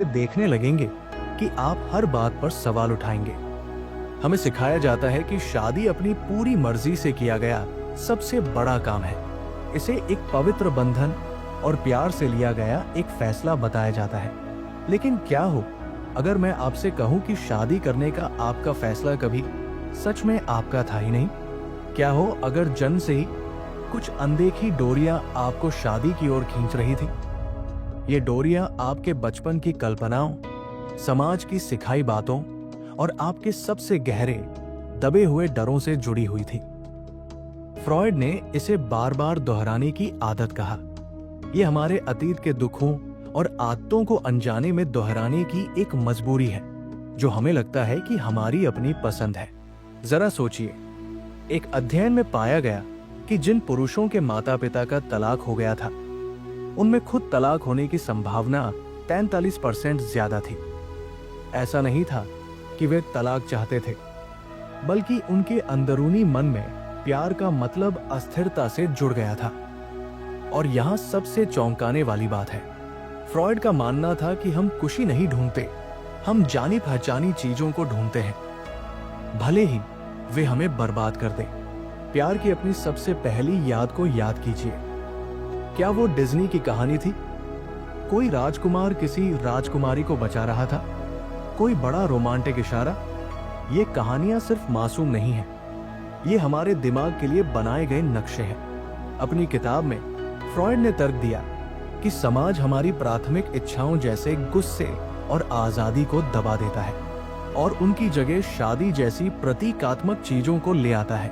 देखने लगेंगे कि आप हर बात पर सवाल उठाएंगे। हमें सिखाया जाता है कि शादी अपनी पूरी मर्जी से किया गया सबसे बड़ा काम है। इसे एक पवित्र बंधन और प्यार से लिया गया एक फैसला बताया जाता है। लेकिन क्या हो अगर मैं आपसे कहूं कि शादी करने का आपका फैसला कभी सच में आपका था ही नहीं? क्या हो अगर जन्म से ही कुछ अनदेखी डोरियां आपको शादी की ओर खींच रही थी? ये डोरियां आपके बचपन की कल्पनाओं, समाज की सिखाई बातों और आपके सबसे गहरे दबे हुए डरों से जुड़ी हुई थी। फ्रॉयड ने इसे बार बार दोहराने की आदत कहा। यह हमारे अतीत के दुखों और आदतों को अनजाने में दोहराने की एक मजबूरी है जो हमें लगता है कि हमारी अपनी पसंद है। जरा सोचिए, एक अध्ययन में पाया गया कि जिन पुरुषों के माता पिता का तलाक हो गया था उनमें खुद तलाक होने की संभावना 43% ज्यादा थी। ऐसा नहीं था कि वे तलाक चाहते थे, बल्कि उनके अंदरूनी मन में प्यार का मतलब अस्थिरता से जुड़ गया था। और यहाँ सबसे चौंकाने वाली बात है, फ्रॉयड का मानना था कि हम खुशी नहीं ढूंढते, हम जानी पहचानी चीजों को ढूंढते हैं, भले ही वे हमें बर्बाद कर दें। प्यार की अपनी सबसे पहली याद को याद कीजिए। क्या वो डिज्नी की कहानी थी? कोई राजकुमार किसी राजकुमारी को बचा रहा था, कोई बड़ा रोमांटिक इशारा? ये कहानियां सिर्फ मासूम नहीं हैं, ये हमारे दिमाग के लिए बनाए गए नक्शे हैं। अपनी किताब में फ्रॉयड ने तर्क दिया कि समाज हमारी प्राथमिक इच्छाओं जैसे गुस्से और आजादी को दबा देता है और उनकी जगह शादी जैसी प्रतीकात्मक चीजों को ले आता है।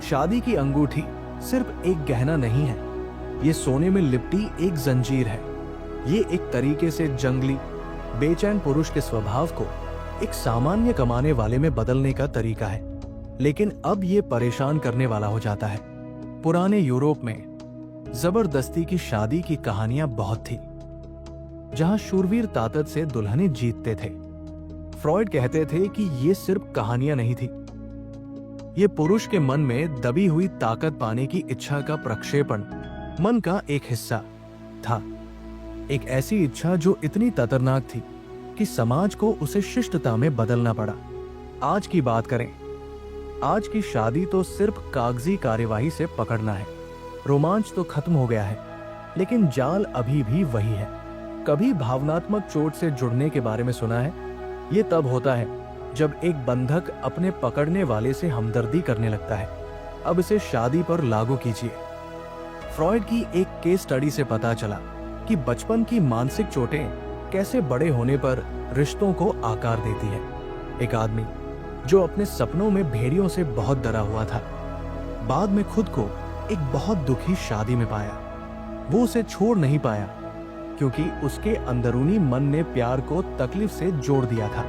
शादी की अंगूठी सिर्फ एक गहना नहीं है, ये सोने में लिपटी एक जंजीर है। ये एक तरीके से जंगली, बेचैन पुरुष के स्वभाव को एक सामान्य कमाने वाले में बदलने का तरीका है। लेकिन अब ये परेशान करने वाला हो जाता है। पुराने यूरोप में जबरदस्ती की शादी की कहानियां बहुत थी, जहां शूरवीर ताकत से दुल्हनें जीतते थे। फ्रॉयड कहते थे कि ये सिर्फ कहानियां नहीं थी, ये पुरुष के मन में दबी हुई ताकत पाने की इच्छा का प्रक्षेपण, मन का एक हिस्सा था। एक ऐसी इच्छा जो इतनी खतरनाक थी कि समाज को उसे शिष्टता में बदलना पड़ा। आज की बात करें, आज की शादी तो सिर्फ कागजी कार्यवाही से पकड़ना है। रोमांच तो खत्म हो गया है, लेकिन जाल अभी भी वही है। कभी भावनात्मक चोट से जुड़ने के बारे में सुना है? ये तब होता है जब एक बंधक अपने पकड़ने वाले से हमदर्दी करने लगता है। अब इसे शादी पर लागू कीजिए। फ्रॉयड की एक केस स्टडी से पता चला कि बचपन की मानसिक चोटें कैसे बड़े होने पर रिश्तों को आकार देती है। एक आदमी जो अपने सपनों में भेड़ियों से बहुत डरा हुआ था, बाद में खुद को एक बहुत दुखी शादी में पाया। वो उसे छोड़ नहीं पाया क्योंकि उसके अंदरूनी मन ने प्यार को तकलीफ से जोड़ दिया था।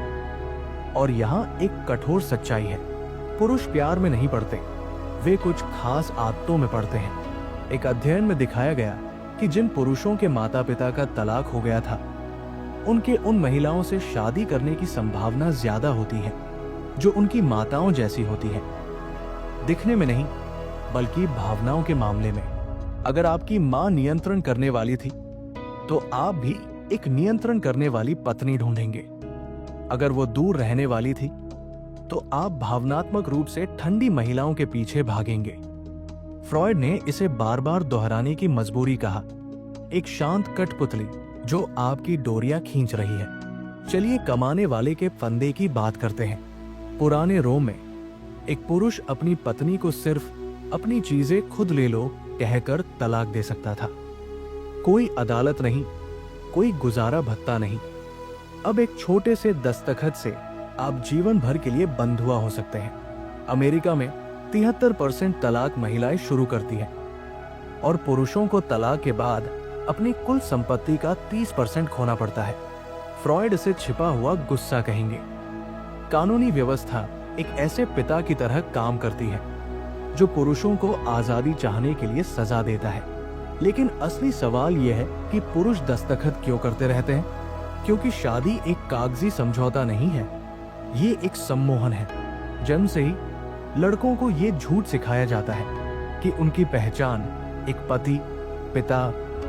और यहाँ एक कठोर सच्चाई है, पुरुष प्यार में नहीं पड़ते, वे कुछ खास आदतों में पड़ते हैं। एक अध्ययन में दिखाया गया कि जिन पुरुषों के माता पिता का तलाक हो गया था, उनके उन महिलाओं से शादी करने की संभावना ज्यादा होती है जो उनकी माताओं जैसी होती हैं। दिखने में नहीं, बल्कि भावनाओं के मामले में। अगर आपकी मां नियंत्रण करने वाली थी तो आप भी एक नियंत्रण करने वाली पत्नी ढूंढेंगे। अगर वो दूर रहने वाली थी तो आप भावनात्मक रूप से ठंडी महिलाओं के पीछे भागेंगे। फ्रॉयड ने इसे बार बार दोहराने की मजबूरी कहा, एक शांत कठपुतली जो आपकी डोरियां खींच रही है। चलिए कमाने वाले के फंदे की बात करते हैं। पुराने रोम में एक पुरुष अपनी पत्नी को सिर्फ अपनी चीजें खुद ले लो कहकर तलाक दे सकता था। कोई अदालत नहीं, कोई गुजारा भत्ता नहीं। अब एक छोटे से दस्तखत से आप जीवन भर के लिए बंधुआ हो सकते हैं। अमेरिका में 73% तलाक महिलाएं शुरू करती हैं और पुरुषों को तलाक के बाद अपनी कुल संपत्ति का 30% खोना पड़ता है। फ्रॉयड इसे छिपा हुआ गुस्सा कहेंगे। कानूनी व्यवस्था एक ऐसे पिता की तरह काम करती है जो पुरुषों को आजादी चाहने के लिए सजा देता है। लेकिन असली सवाल यह है कि पुरुष दस्तखत क्यों करते रहते हैं? क्योंकि शादी एक कागजी समझौता नहीं है, ये एक सम्मोहन है। जन्म से ही लड़कों को ये झूठ सिखाया जाता है कि उनकी पहचान एक पति, पिता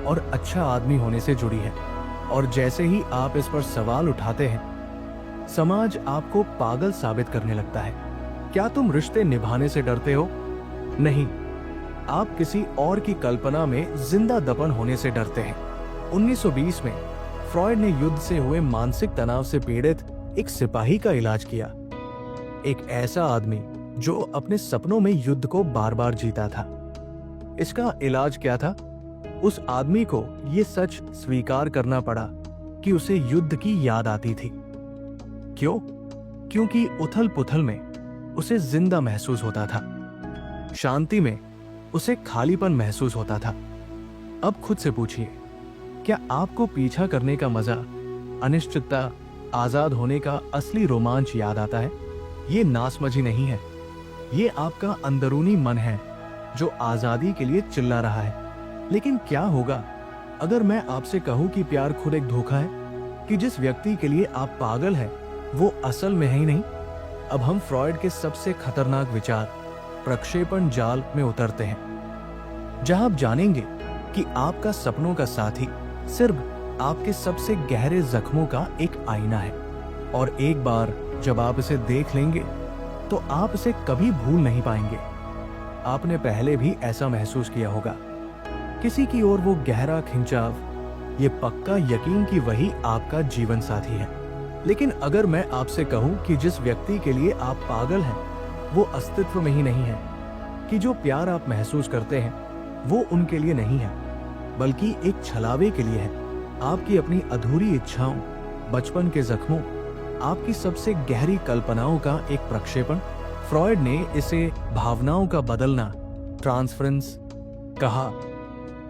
और अच्छा आदमी होने से जुड़ी है। और जैसे ही आप इस पर सवाल उठाते हैं, समाज आपको पागल साबित करने लगता है। क्या तुम रिश्ते निभाने से डरते हो? नहीं, आप किसी और की कल्पना में जिंदा दफन होने से डरते हैं। 1920 में फ्रॉयड ने युद्ध से हुए मानसिक तनाव से पीड़ित एक सिपाही का इलाज किया। एक ऐसा आदमी जो अपने सपनों में युद्ध को बार बार जीता था। इसका इलाज क्या था? उस आदमी को यह सच स्वीकार करना पड़ा कि उसे युद्ध की याद आती थी। क्यों? क्योंकि उथल पुथल में उसे जिंदा महसूस होता था, शांति में उसे खालीपन महसूस होता था। अब खुद से पूछिए, क्या आपको पीछा करने का मजा, अनिश्चितता, आजाद होने का असली रोमांच याद आता है? ये नासमझी नहीं है, ये आपका अंदरूनी मन है जो आजादी के लिए चिल्ला रहा है। लेकिन क्या होगा अगर मैं आपसे कहूं कि प्यार खुद एक धोखा है, कि जिस व्यक्ति के लिए आप पागल हैं वो असल में है ही नहीं? अब हम फ्रॉयड के सबसे खतरनाक विचार, प्रक्षेपण जाल में उतरते हैं, जहां आप जानेंगे कि आपका सपनों का साथी सिर्फ आपके सबसे गहरे जख्मों का एक आईना है, और एक बार जब आप इसे देख लेंगे तो आप इसे कभी भूल नहीं पाएंगे। आपने पहले भी ऐसा महसूस किया होगा, किसी की ओर वो गहरा खिंचाव, ये पक्का यकीन कि वही आपका जीवन साथी है। लेकिन अगर मैं आपसे कहूं कि जिस व्यक्ति के लिए आप पागल हैं वो अस्तित्व में ही नहीं है, कि जो प्यार आप महसूस करते हैं वो उनके लिए नहीं है बल्कि एक छलावे के लिए है, आपकी अपनी अधूरी इच्छाओं, बचपन के जख्मों, आपकी सबसे गहरी कल्पनाओं का एक प्रक्षेपण। फ्रॉयड ने इसे भावनाओं का बदलना, ट्रांसफरेंस कहा,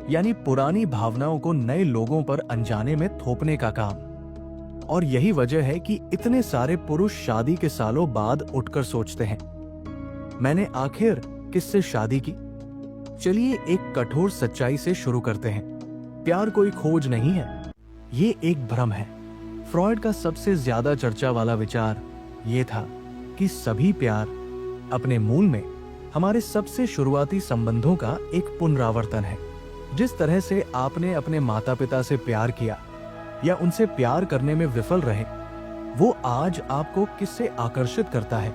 यानी पुरानी भावनाओं को नए लोगों पर अनजाने में थोपने का काम। और यही वजह है कि इतने सारे पुरुष शादी के सालों बाद उठकर सोचते हैं, मैंने आखिर किससे शादी की? चलिए एक कठोर सच्चाई से शुरू करते हैं। प्यार कोई खोज नहीं है, ये एक भ्रम है। फ्रॉयड का सबसे ज्यादा चर्चा वाला विचार ये था कि सभी प्यार अपने मूल में हमारे सबसे शुरुआती संबंधों का एक पुनरावर्तन है। जिस तरह से आपने अपने माता पिता से प्यार किया या उनसे प्यार करने में विफल रहे, वो आज आपको किससे आकर्षित करता है,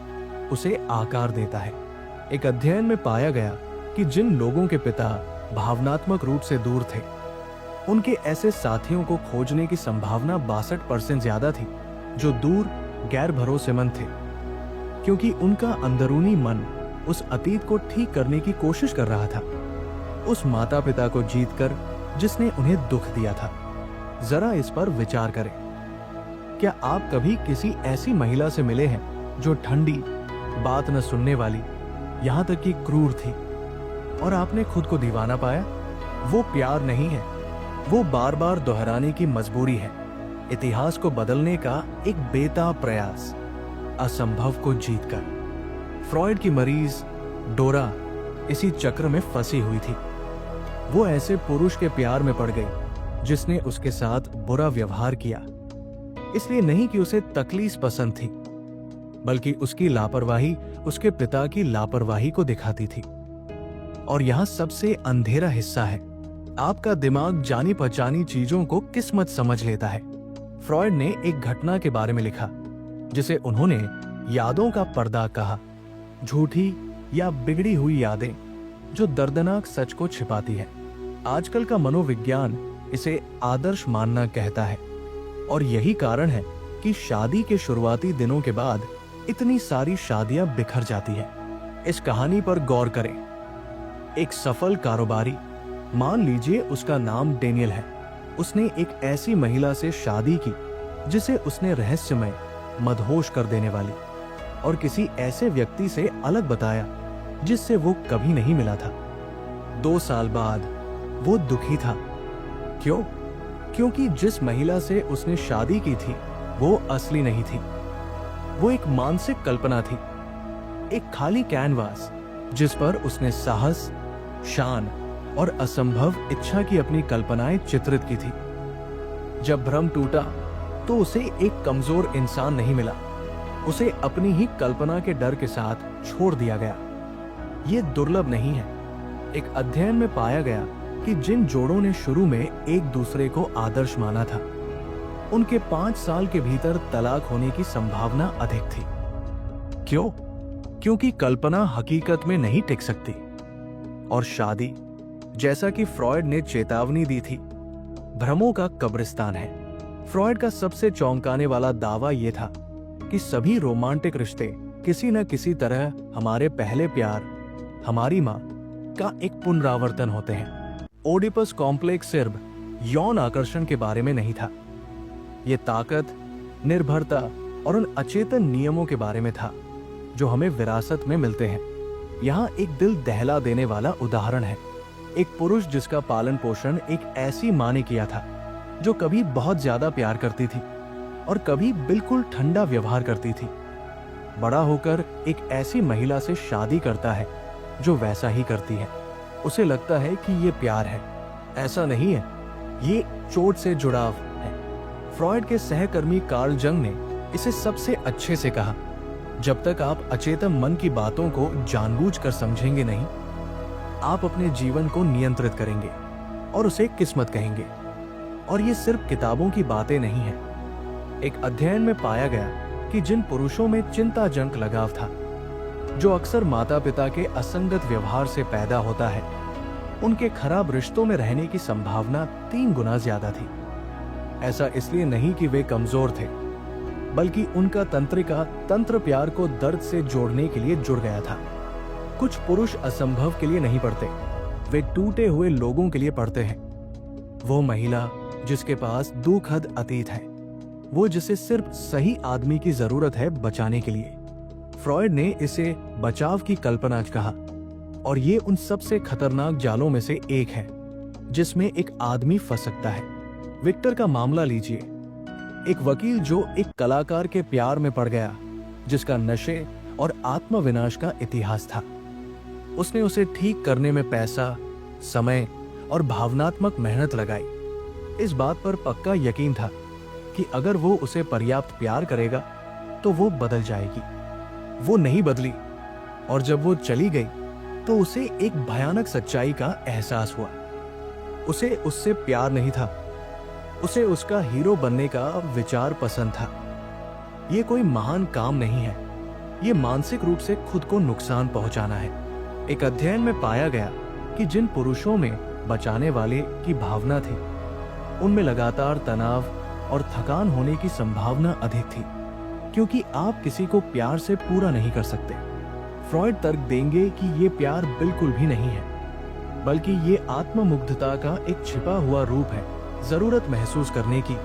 उसे आकार देता है। एक अध्ययन में पाया गया कि जिन लोगों के पिता भावनात्मक रूप से दूर थे, उनके ऐसे साथियों को खोजने की संभावना 62% ज्यादा थी जो दूर, गैर भरोसेमंद थे, क्योंकि उनका अंदरूनी मन उस अतीत को ठीक करने की कोशिश कर रहा था, उस माता पिता को जीतकर जिसने उन्हें दुख दिया था। जरा इस पर विचार करें। क्या आप कभी किसी ऐसी महिला से मिले हैं जो ठंडी, बात न सुनने वाली, यहां तक कि क्रूर थी, और आपने खुद को दीवाना पाया? वो प्यार नहीं है, वो बार बार दोहराने की मजबूरी है, इतिहास को बदलने का एक बेताब प्रयास, असंभव को जीतकर। फ्रॉयड की मरीज डोरा इसी चक्र में फंसी हुई थी। वो ऐसे पुरुष के प्यार में पड़ गई जिसने उसके साथ बुरा व्यवहार किया, इसलिए नहीं कि उसे तकलीफ पसंद थी, बल्कि उसकी लापरवाही उसके पिता की लापरवाही को दिखाती थी। और यहां सबसे अंधेरा हिस्सा है, आपका दिमाग जानी पहचानी चीजों को किस्मत समझ लेता है। फ्रॉयड ने एक घटना के बारे में लिखा जिसे उन्होंने यादों का पर्दा कहा, झूठी या बिगड़ी हुई यादें जो दर्दनाक सच को छिपाती है। आजकल का मनोविज्ञान इसे आदर्श मानना कहता है, और यही कारण है कि शादी के शुरुआती दिनों के बाद इतनी सारी शादियां बिखर जाती हैं। इस कहानी पर गौर करें। एक सफल कारोबारी, मान लीजिए उसका नाम डेनियल है, उसने एक ऐसी महिला से शादी की जिसे उसने रहस्यमय, मदहोश कर देने वाली और किसी ऐसे व्यक्ति से अलग बताया जिससे वो कभी नहीं मिला था। 2 साल बाद वो दुखी था। क्यों? क्योंकि जिस महिला से उसने शादी की थी वो असली नहीं थी। वो एक मानसिक कल्पना थी, एक खाली कैनवास जिस पर उसने साहस, शान और असंभव इच्छा की अपनी कल्पनाएं चित्रित की थी। जब भ्रम टूटा तो उसे एक कमजोर इंसान नहीं मिला, उसे अपनी ही कल्पना के डर के साथ छोड़ दिया गया। ये दुर्लभ नहीं है। एक अध्ययन में पाया गया कि जिन जोड़ों ने शुरू में एक दूसरे को आदर्श माना था, उनके 5 साल के भीतर तलाक होने की संभावना अधिक थी। क्यों? क्योंकि कल्पना हकीकत में नहीं टिक सकती और शादी, जैसा कि फ्रॉयड ने चेतावनी दी थी, भ्रमों का कब्रिस्तान है। फ्रॉयड का सबसे चौंकाने वाला दावा यह था कि सभी रोमांटिक रिश्ते किसी न किसी तरह हमारे पहले प्यार, हमारी मां का एक पुनरावर्तन होते हैं। ओडिपस कॉम्प्लेक्स सिर्फ यौन आकर्षण के बारे में नहीं था, यह ताकत, निर्भरता और उन अचेतन नियमों के बारे में था जो हमें विरासत में मिलते हैं। यहाँ एक दिल दहला देने वाला उदाहरण है। एक पुरुष जिसका पालन पोषण एक ऐसी मां ने किया था जो कभी बहुत ज्यादा प्यार करती थी और कभी बिल्कुल ठंडा व्यवहार करती थी, बड़ा होकर एक ऐसी महिला से शादी करता है जो वैसा ही करती है। उसे लगता है कि ये प्यार है। ऐसा नहीं है, ये चोट से जुड़ाव है। फ्रॉयड के सहकर्मी कार्ल जंग ने इसे सबसे अच्छे से कहा, जब तक आप अचेतन मन की बातों को जानबूझकर समझेंगे नहीं, आप अपने जीवन को नियंत्रित करेंगे और उसे किस्मत कहेंगे। और ये सिर्फ किताबों की बातें नहीं है। एक अध्ययन में पाया गया कि जिन पुरुषों में चिंताजनक लगाव था, जो अक्सर माता पिता के असंगत व्यवहार से पैदा होता है, उनके खराब रिश्तों में रहने की संभावना 3 गुना ज्यादा थी। ऐसा इसलिए नहीं कि वे कमजोर थे, बल्कि उनका तंत्र प्यार को दर्द से जोड़ने के लिए जुड़ गया था। कुछ पुरुष असंभव के लिए नहीं पढ़ते, वे टूटे हुए लोगों के लिए पढ़ते हैं। वो महिला जिसके पास दुखद अतीत है, वो जिसे सिर्फ सही आदमी की जरूरत है बचाने के लिए। फ्रॉयड ने इसे बचाव की कल्पना कहा, और ये उन सबसे खतरनाक जालों में से एक है जिसमें एक आदमी फंस सकता है। विक्टर का मामला लीजिए, एक वकील जो एक कलाकार के प्यार में पड़ गया, जिसका नशे और आत्मविनाश का इतिहास था। उसने उसे ठीक करने में पैसा, समय और भावनात्मक मेहनत लगाई, इस बात पर पक्का यकीन था कि अगर वो उसे पर्याप्त प्यार करेगा तो वो बदल जाएगी। वो नहीं बदली, और जब वो चली गई तो उसे एक भयानक सच्चाई का एहसास हुआ। उसे उससे प्यार नहीं था, उसे उसका हीरो बनने का विचार पसंद था। ये कोई महान काम नहीं है, ये मानसिक रूप से खुद को नुकसान पहुंचाना है। एक अध्ययन में पाया गया कि जिन पुरुषों में बचाने वाले की भावना थी, उनमें लगातार तनाव और थकान होने की संभावना अधिक थी, क्योंकि आप किसी को प्यार से पूरा नहीं कर सकते। फ्रॉयड तर्क देंगे कि ये प्यार बिल्कुल भी नहीं है, बल्कि ये आत्ममुग्धता का एक छिपा हुआ रूप है, जरूरत महसूस करने की,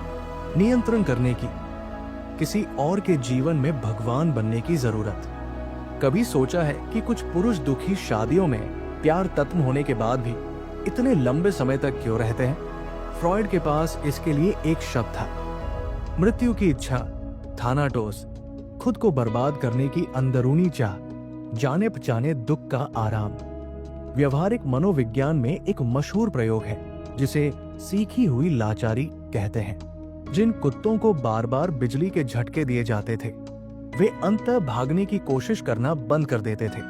नियंत्रण करने की, किसी और के जीवन में भगवान बनने की जरूरत। कभी सोचा है कि कुछ पुरुष दुखी शादियों में प्यार खत्म होने के बाद भी इतने लंबे समय तक क्यों रहते हैं? फ्रॉयड के पास इसके लिए एक शब्द था, मृत्यु की इच्छा, थानाटोस, खुद को बर्बाद करने की अंदरूनी चाह, जाने पहचाने दुख का आराम। व्यवहारिक मनोविज्ञान में एक मशहूर प्रयोग है जिसे सीखी हुई लाचारी कहते हैं। जिन कुत्तों को बार बार बिजली के झटके दिए जाते थे, वे अंततः भागने की कोशिश करना बंद कर देते थे,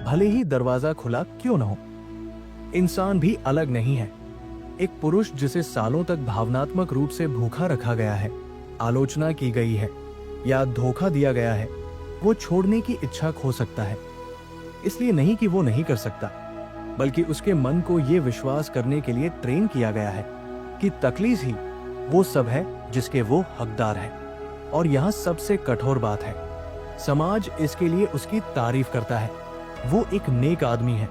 भले ही दरवाजा खुला क्यों न हो। इंसान भी अलग नहीं है। एक पुरुष जिसे सालों तक भावनात्मक रूप से भूखा रखा गया है, आलोचना की गई है या धोखा दिया गया है, वो छोड़ने की इच्छा खो सकता है। इसलिए नहीं कि वो नहीं कर सकता, बल्कि उसके मन को ये विश्वास करने के लिए ट्रेन किया गया है कि तकलीफ ही वो सब है जिसके वो हकदार है। और यहाँ सबसे कठोर बात है, समाज इसके लिए उसकी तारीफ करता है। वो एक नेक आदमी है,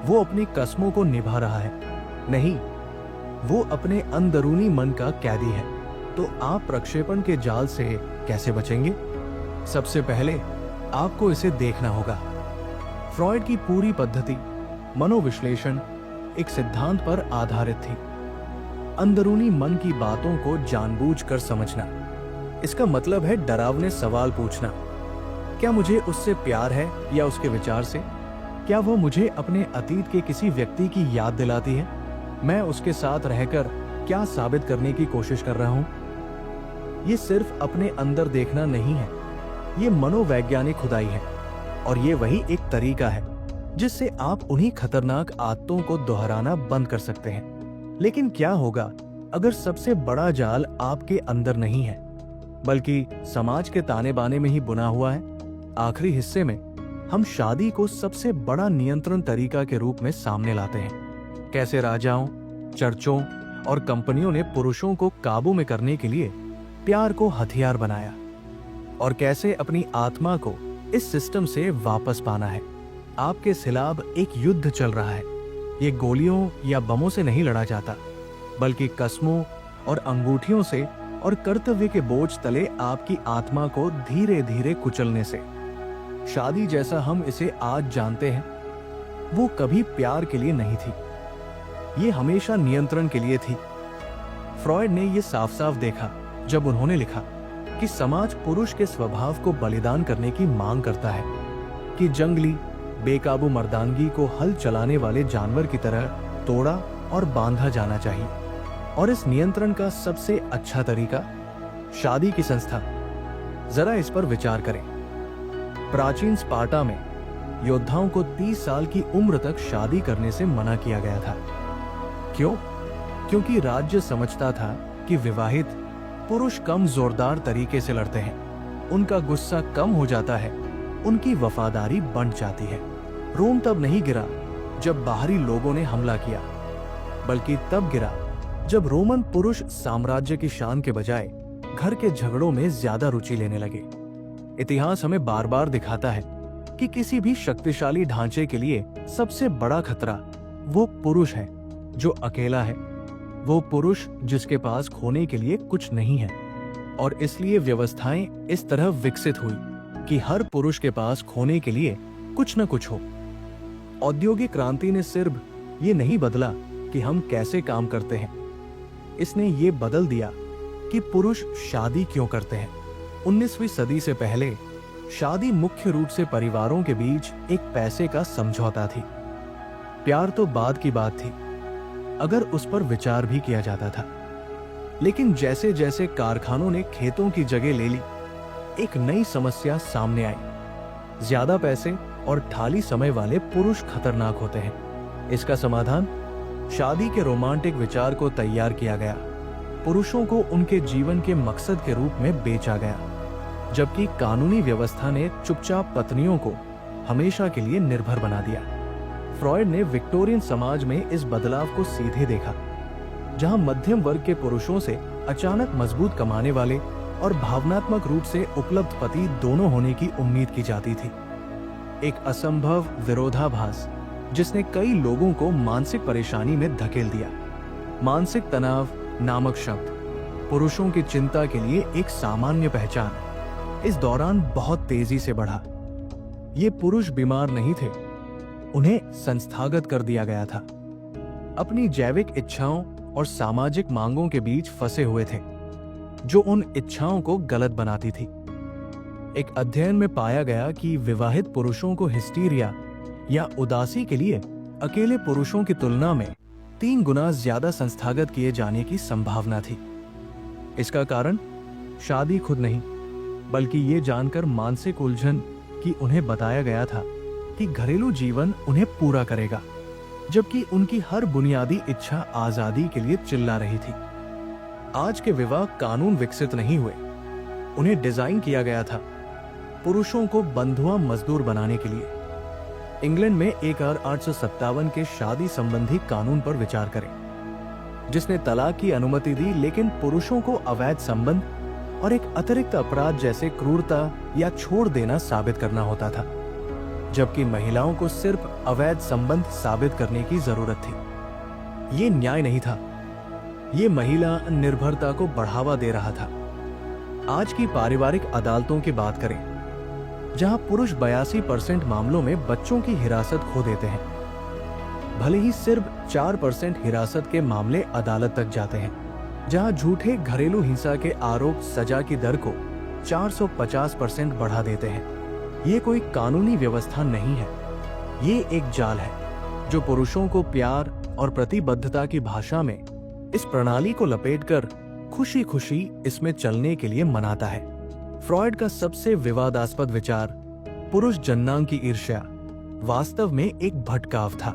वो अपनी कस्मों को निभा रहा है। नहीं, वो अपने अंदरूनी मन का कैदी है। तो आप प्रक्षेपण के जाल से कैसे बचेंगे? सबसे पहले आपको इसे देखना होगा। फ्रॉयड की पूरी पद्धति मनोविश्लेषण एक सिद्धांत पर आधारित थी, अंदरूनी मन की बातों को जानबूझकर समझना। इसका मतलब है डरावने सवाल पूछना। क्या मुझे उससे प्यार है या उसके विचार से? क्या वो मुझे अपने अतीत के किसी व्यक्ति की याद दिलाती है? मैं उसके साथ रहकर क्या साबित करने की कोशिश कर रहा हूं? ये सिर्फ अपने अंदर देखना नहीं है, ये मनोवैज्ञानिक खुदाई है। और ये वही एक तरीका है जिससे आप उन्हीं खतरनाक आदतों को दोहराना बंद कर सकते हैं। लेकिन क्या होगा अगर सबसे बड़ा जाल आपके अंदर नहीं है बल्कि समाज के ताने बाने में ही बुना हुआ है। आखिरी हिस्से में हम शादी को सबसे बड़ा नियंत्रण तरीका के रूप में सामने लाते हैं। कैसे राजाओं, चर्चों और कंपनियों ने पुरुषों को काबू में करने के लिए प्यार को हथियार बनाया और कैसे अपनी आत्मा को इस सिस्टम से वापस पाना है। आपके खिलाफ एक युद्ध चल रहा है। ये गोलियों या बमों से नहीं लड़ा जाता बल्कि कस्मों और अंगूठियों से और कर्तव्य के बोझ तले आपकी आत्मा को धीरे धीरे कुचलने से। शादी जैसा हम इसे आज जानते हैं वो कभी प्यार के लिए नहीं थी, ये हमेशा नियंत्रण के लिए थी। फ्रॉयड ने यह साफ साफ देखा जब उन्होंने लिखा कि समाज पुरुष के स्वभाव को बलिदान करने की मांग करता है, कि जंगली बेकाबू मर्दानगी को हल चलाने वाले जानवर की तरह तोड़ा और बांधा जाना चाहिए। और इस नियंत्रण का सबसे अच्छा तरीका शादी की संस्था। जरा इस पर विचार करें। प्राचीन स्पार्टा में योद्धाओं को 30 साल की उम्र तक शादी करने से मना किया गया था। क्यों? क्योंकि राज्य समझता था कि विवाहित पुरुष कम जोरदार तरीके से लड़ते हैं, उनका गुस्सा कम हो जाता है, उनकी वफादारी बढ़ जाती है। रोम तब नहीं गिरा जब बाहरी लोगों ने हमला किया, बल्कि तब गिरा जब रोमन पुरुष साम्राज्य की शान के बजाय घर के झगड़ों में ज्यादा रुचि लेने लगे। इतिहास हमें बार बार दिखाता है कि किसी भी शक्तिशाली ढांचे के लिए सबसे बड़ा खतरा वो पुरुष है जो अकेला है, वो पुरुष जिसके पास खोने के लिए कुछ नहीं है। और इसलिए व्यवस्थाएं इस तरह विकसित हुई कि हर पुरुष के पास खोने के लिए कुछ न कुछ हो। औद्योगिक क्रांति ने सिर्फ ये नहीं बदला कि हम कैसे काम करते हैं, इसने ये बदल दिया कि पुरुष शादी क्यों करते हैं। 19वीं सदी से पहले शादी मुख्य रूप से परिवारों के बीच एक पैसे का समझौता थी। प्यार तो बाद की बात थी, अगर उस पर विचार भी किया जाता था। लेकिन जैसे जैसे कारखानों ने खेतों की जगह ले ली, एक नई समस्या सामने आई। ज्यादा पैसे और ठाली समय वाले पुरुष खतरनाक होते हैं। इसका समाधान शादी के रोमांटिक विचार को तैयार किया गया। पुरुषों को उनके जीवन के मकसद के रूप में बेचा गया, जबकि कानूनी व्यवस्था ने चुपचाप पत्नियों को हमेशा के लिए निर्भर बना दिया। फ्रॉयड ने विक्टोरियन समाज में इस बदलाव को सीधे देखा, जहां मध्यम वर्ग के पुरुषों से अचानक मजबूत कमाने वाले और भावनात्मक रूप से उपलब्ध पति दोनों होने की उम्मीद की जाती थी। एक असंभव विरोधाभास जिसने कई लोगों को मानसिक परेशानी में धकेल दिया। मानसिक तनाव नामक शब्द पुरुषों की चिंता के लिए एक सामान्य पहचान इस दौरान बहुत तेजी से बढ़ा। ये पुरुष बीमार नहीं थे, उन्हें संस्थागत कर दिया गया था। अपनी जैविक इच्छाओं और सामाजिक मांगों के बीच फंसे हुए थे, जो उन इच्छाओं को गलत बनाती थी। एक अध्ययन में पाया गया कि विवाहित पुरुषों को हिस्टीरिया या उदासी के लिए अकेले पुरुषों की तुलना में 3 गुना ज्यादा संस्थागत किए जाने की संभावना थी। इसका कारण शादी खुद नहीं, बल्कि ये जानकर मानसिक उलझन कि उन्हें बताया गया था कि घरेलू जीवन उन्हें पूरा करेगा, जबकि उनकी हर बुनियादी इच्छा आजादी के लिए चिल्ला रही थी। आज के विवाह कानून विकसित नहीं हुए, उन्हें डिजाइन किया गया था पुरुषों को बंधुआ मजदूर बनाने के लिए। इंग्लैंड में AR 857 के शादी संबंधी कानून पर विचार करें, जिसने तलाक की अनुमति दी, लेकिन पुरुषों को अवैध संबंध और एक अतिरिक्त अपराध जैसे क्रूरता या छोड़ देना साबित करना होता था, जबकि महिलाओं को सिर्फ अवैध संबंध साबित करने की जरूरत थी। ये न्याय नहीं था, ये महिला निर्भरता को बढ़ावा दे रहा था। आज की पारिवारिक अदालतों की बात करें, जहां पुरुष 82% मामलों में बच्चों की हिरासत खो देते हैं, भले ही सिर्फ 4% हिरासत के मामले अदालत तक जाते हैं, जहां झूठे घरेलू हिंसा के आरोप सजा की दर को 450% बढ़ा देते हैं। ये कोई कानूनी व्यवस्था नहीं है, ये एक जाल है जो पुरुषों को प्यार और प्रतिबद्धता की भाषा में इस प्रणाली को लपेटकर खुशी खुशी इसमें चलने के लिए मनाता है। फ्रॉयड का सबसे विवादास्पद विचार, पुरुष जन्नांग की ईर्ष्या, वास्तव में एक भटकाव था।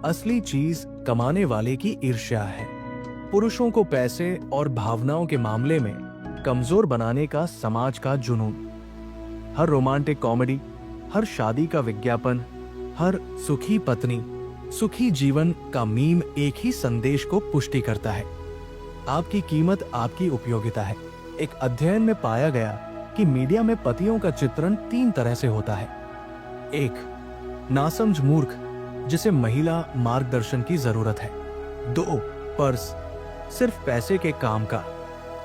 असली चीज कमाने वाले की ईर्ष्या है। पुरुषों को पैसे और भावनाओं के मामले में कमजोर बनाने का समाज का जुनून। हर रोमांटिक कॉमेडी, हर शादी का विज्ञापन, हर सुखी पत्नी सुखी जीवन का मीम एक ही संदेश को पुष्टि करता है। आपकी कीमत आपकी उपयोगिता है। एक अध्ययन में पाया गया कि मीडिया में पतियों का चित्रण 3 तरह से होता है। 1, नासमझ मूर्ख जिसे महिला मार्गदर्शन की जरूरत है। 2, पर्स सिर्फ पैसे के काम का।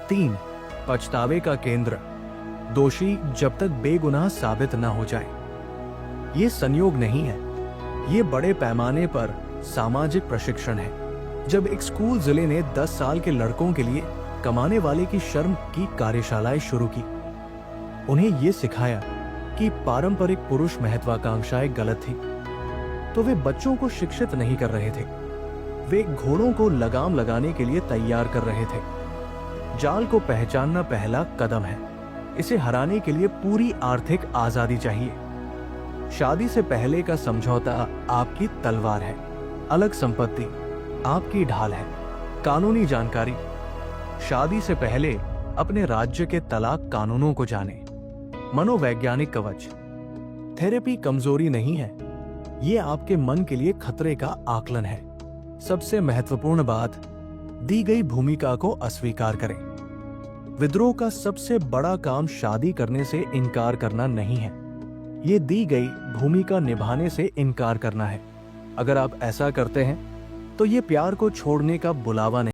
3, पछतावे का केंद्र, दोषी जब तक बेगुनाह साबित न हो जाए। ये संयोग नहीं है, ये बड़े पैमाने पर सामाजिक प्रशिक्षण है। जब एक स्कूल जिले ने 10 साल के लड़कों के लिए कमाने वाले की शर्म की कार्यशालाएं शुरू की, उन्हें ये सिखाया कि पारंपरिक पुरुष महत्वाकांक्षाएं गलत थी, तो वे बच्चों को शिक्षित नहीं कर रहे थे, वे घोड़ों को लगाम लगाने के लिए तैयार कर रहे थे। जाल को पहचानना पहला कदम है। इसे हराने के लिए पूरी आर्थिक आजादी चाहिए। शादी से पहले का समझौता आपकी तलवार है, अलग संपत्ति आपकी ढाल है। कानूनी जानकारी, शादी से पहले अपने राज्य के तलाक कानूनों को जानें। मनोवैज्ञानिक कवच, थेरेपी कमजोरी नहीं है, ये आपके मन के लिए खतरे का आकलन है। सबसे महत्वपूर्ण बात, दी गई भूमिका को अस्वीकार करें। विद्रोह का सबसे बड़ा काम शादी करने से इनकार करना नहीं है, ये दी गई भूमिका निभाने से इनकार करना है। अगर आप ऐसा करते हैं तो ये प्यार को छोड़ने का बुलावा नहीं।